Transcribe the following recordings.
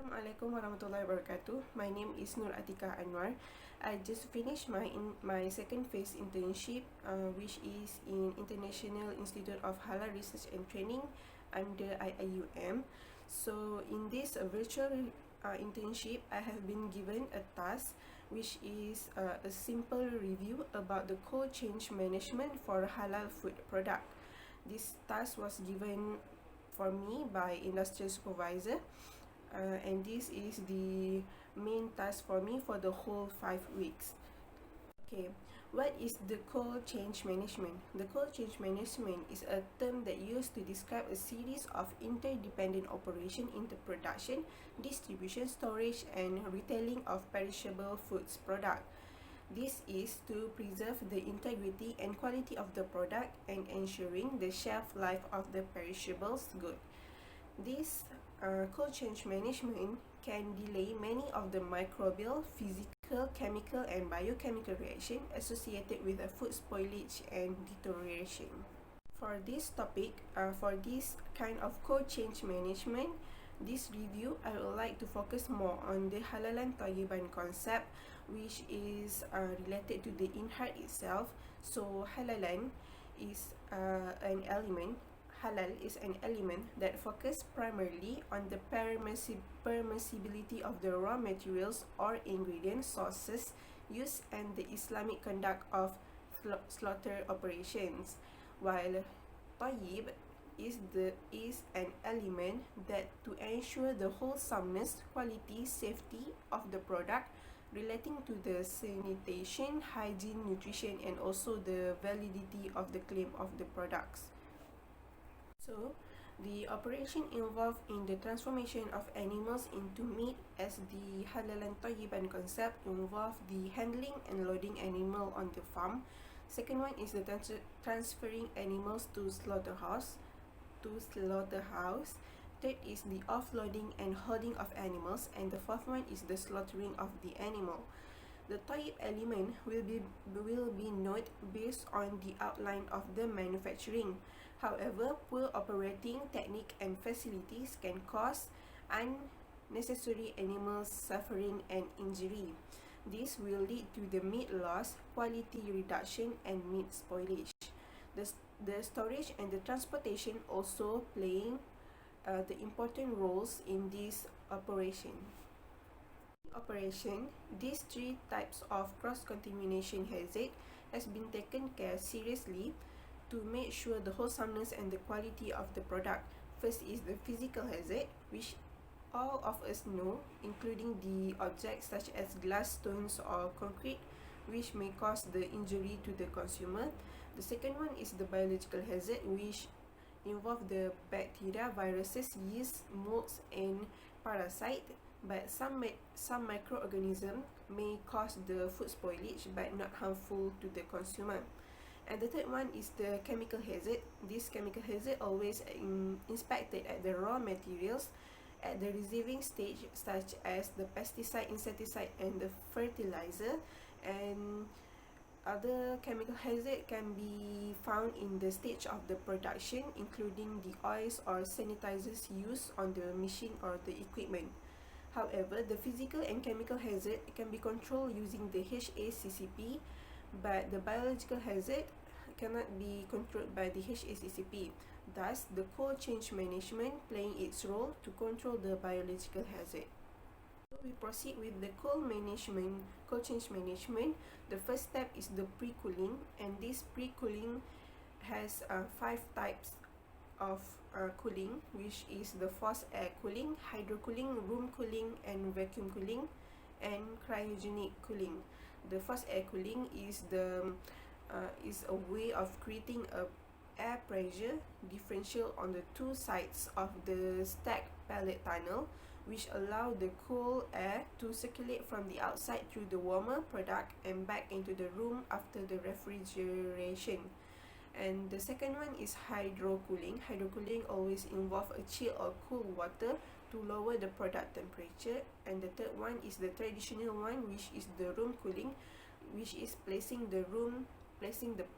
Assalamualaikum warahmatullahi wabarakatuh. My name is Nur Atikah Anwar. I just finished my second phase internship, which is in International Institute of Halal Research and Training under IIUM. So in this virtual internship, I have been given a task which is a simple review about the cold chain management for halal food product. This task was given for me by industrial supervisor, and this is the main task for me for the whole 5 weeks. Okay, what is the cold chain management? The cold chain management is a term that used to describe a series of interdependent operations in the production, distribution, storage, and retailing of perishable foods product. This is to preserve the integrity and quality of the product and ensuring the shelf life of the perishables good. This cold chain management can delay many of the microbial, physical, chemical, and biochemical reactions associated with food spoilage and deterioration. For this topic, for this kind of cold chain management, this review, I would like to focus more on the halalan tayyiban concept, which is related to the INHART itself. So halalan is an element. Halal is an element that focuses primarily on the permissibility of the raw materials or ingredient sources used and the Islamic conduct of slaughter operations, while tayyib is an element that to ensure the wholesomeness, quality, safety of the product relating to the sanitation, hygiene, nutrition, and also the validity of the claim of the products. So, the operation involved in the transformation of animals into meat as the halalan tayyiban concept involve the handling and loading animal on the farm. Second one is the transferring animals to slaughterhouse. Third is the offloading and holding of animals, and the fourth one is the slaughtering of the animal. The tayyib element will be noted based on the outline of the manufacturing. However, poor operating technique and facilities can cause unnecessary animal suffering and injury. This will lead to the meat loss, quality reduction, and meat spoilage. The storage and the transportation also playing the important roles in this operation. These three types of cross-contamination hazard has been taken care seriously to make sure the wholesomeness and the quality of the product. First is the physical hazard, which all of us know, including the objects such as glass, stones, or concrete, which may cause the injury to the consumer. The second one is the biological hazard, which involve the bacteria, viruses, yeast, molds, and parasite. But some microorganisms may cause the food spoilage but not harmful to the consumer. And the third one is the chemical hazard. This chemical hazard always inspected at the raw materials at the receiving stage, such as the pesticide, insecticide, and the fertilizer. And other chemical hazard can be found in the stage of the production, including the oils or sanitizers used on the machine or the equipment. However, the physical and chemical hazard can be controlled using the HACCP, but the biological hazard cannot be controlled by the HACCP. Thus, the cold chain management playing its role to control the biological hazard. So we proceed with the cold chain management. The first step is the pre-cooling, and this pre-cooling has 5 types of cooling, which is the forced air cooling, hydrocooling, room cooling, and vacuum cooling, and cryogenic cooling. The forced air cooling is a way of creating a air pressure differential on the two sides of the stacked pallet tunnel, which allow the cool air to circulate from the outside through the warmer product and back into the room after the refrigeration. And the second one is hydrocooling. Hydrocooling always involve a chill or cool water to lower the product temperature. And the third one is the traditional one, which is the room cooling, which is placing the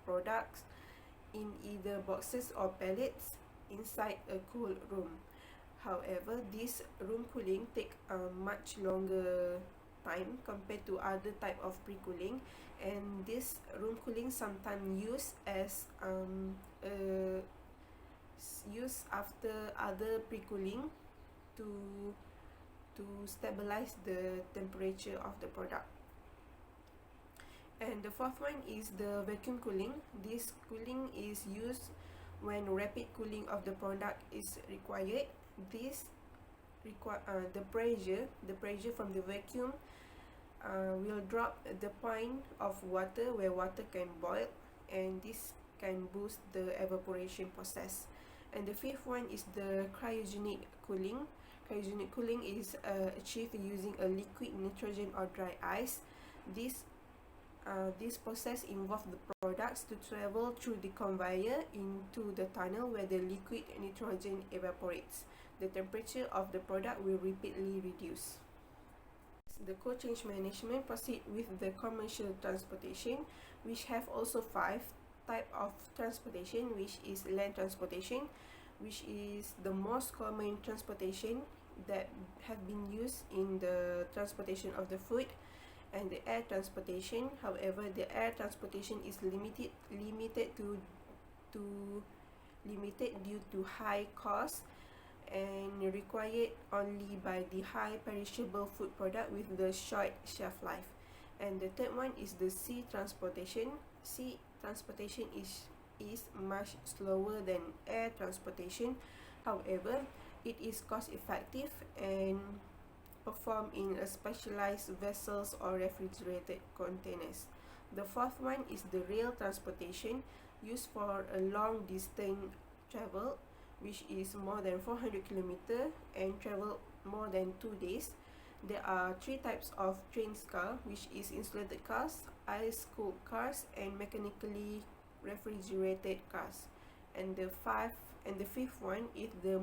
products in either boxes or pallets inside a cool room. However, this room cooling take a much longer time compared to other type of pre-cooling, and this room cooling sometimes used as used after other pre-cooling to stabilize the temperature of the product. And the fourth one is the vacuum cooling. This cooling is used when rapid cooling of the product is required. This the pressure from the vacuum will drop the point of water where water can boil, and this can boost the evaporation process. And the fifth one is the cryogenic cooling. Cryogenic cooling is achieved using a liquid nitrogen or dry ice. This process involves the products to travel through the conveyor into the tunnel where the liquid nitrogen evaporates. The temperature of the product will rapidly reduce. The cold chain management proceed with the commercial transportation, which have also 5 type of transportation, which is land transportation, which is the most common transportation that have been used in the transportation of the food, and the air transportation. However, the air transportation is limited due to high cost and required only by the high perishable food product with the short shelf life. And the third one is the sea transportation. Sea transportation is much slower than air transportation. However, it is cost effective and performed in a specialized vessels or refrigerated containers. The fourth one is the rail transportation, used for a long distance travel, which is more than 400 km and travel more than 2 days. There are 3 types of train car, which is insulated cars, ice-cooled cars, and mechanically refrigerated cars. And the fifth one is the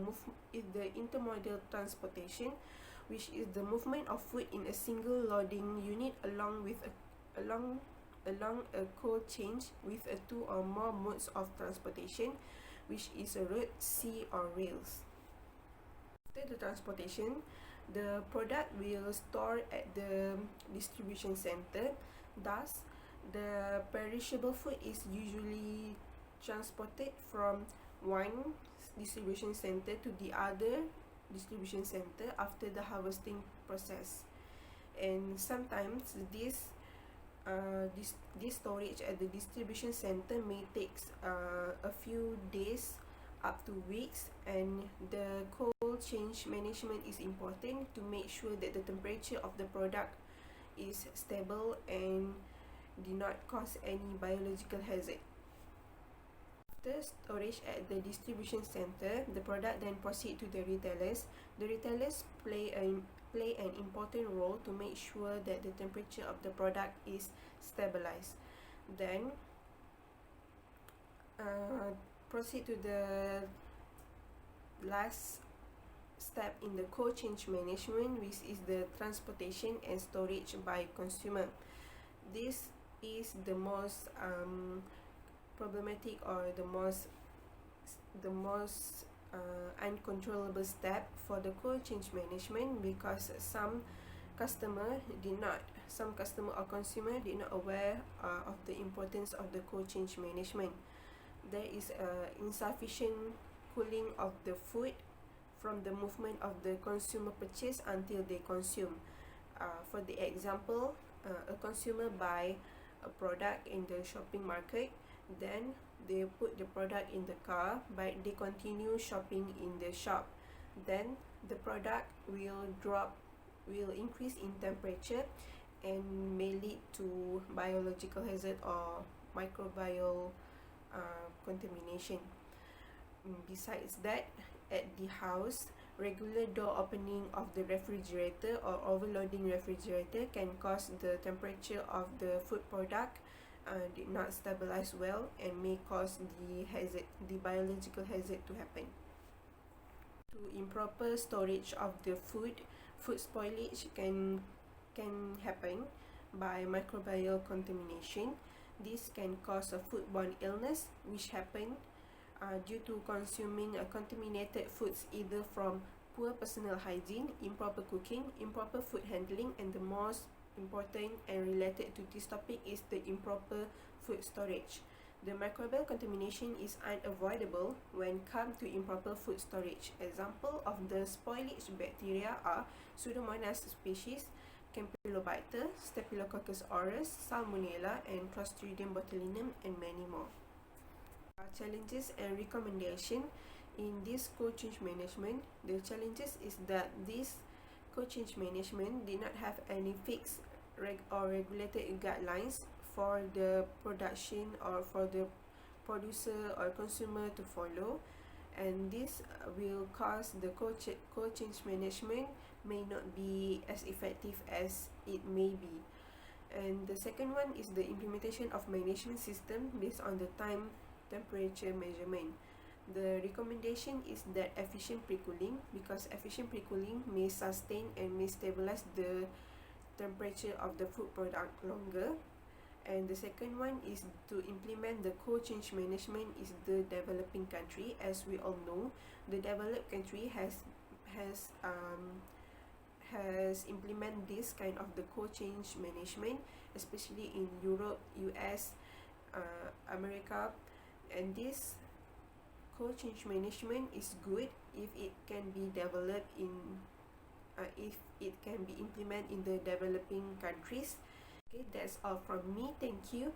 intermodal transportation, which is the movement of food in a single loading unit along a cold chain with 2 or more modes of transportation, which is a road, sea, or rails. After the transportation, the product will store at the distribution center. Thus, the perishable food is usually transported from one distribution center to the other distribution center after the harvesting process. And sometimes this storage at the distribution center may take a few days up to weeks, and the cold chain management is important to make sure that the temperature of the product is stable and do not cause any biological hazard. After storage at the distribution center, the product then proceed to the retailers. The retailers play an important role to make sure that the temperature of the product is stabilized. Then proceed to the last step in the cold chain management, which is the transportation and storage by consumer. This is the most problematic or the most uncontrollable step for the cold chain management, because some customer or consumer did not aware of the importance of the cold chain management. There is insufficient cooling of the food from the movement of the consumer purchase until they consume. For the example, a consumer buy a product in the shopping market, then they put the product in the car, but they continue shopping in the shop. Then the product will increase in temperature and may lead to biological hazard or microbial contamination. Besides that, at the house, regular door opening of the refrigerator or overloading refrigerator can cause the temperature of the food product did not stabilize well and may cause the biological hazard to happen. To improper storage of the food spoilage can happen by microbial contamination. This can cause a foodborne illness, which happen due to consuming contaminated foods either from poor personal hygiene, improper cooking, improper food handling, and the most important and related to this topic is the improper food storage. The microbial contamination is unavoidable when come to improper food storage. Example of the spoilage bacteria are Pseudomonas species, Campylobacter, Staphylococcus aureus, Salmonella, and Clostridium botulinum, and many more. Challenges and recommendation in this co-change management. The challenges is that this co-change management did not have any fixed or regulated guidelines for the production or for the producer or consumer to follow, and this will cause the co-change management may not be as effective as it may be. And the second one is the implementation of management system based on the time temperature measurement. The recommendation is that efficient pre-cooling, because efficient pre-cooling may sustain and may stabilize the temperature of the food product longer. And the second one is to implement the co-change management is the developing country. As we all know, the developed country has implemented this kind of the co-change management, especially in Europe, US, America, and this co-change management is good if it can be developed in if it can be implemented in the developing countries. Okay, that's all from me. Thank you,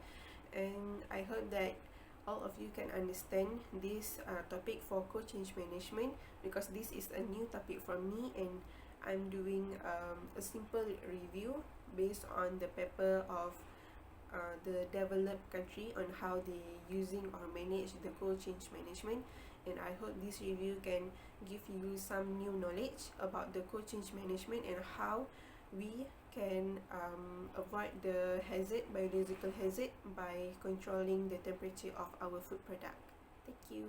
and I hope that all of you can understand this topic for co-change management, because this is a new topic for me, and I'm doing a simple review based on the paper of the developed country on how they using or manage the co-change management. And I hope this review can give you some new knowledge about the co-change management and how we can avoid the biological hazard by controlling the temperature of our food product. Thank you.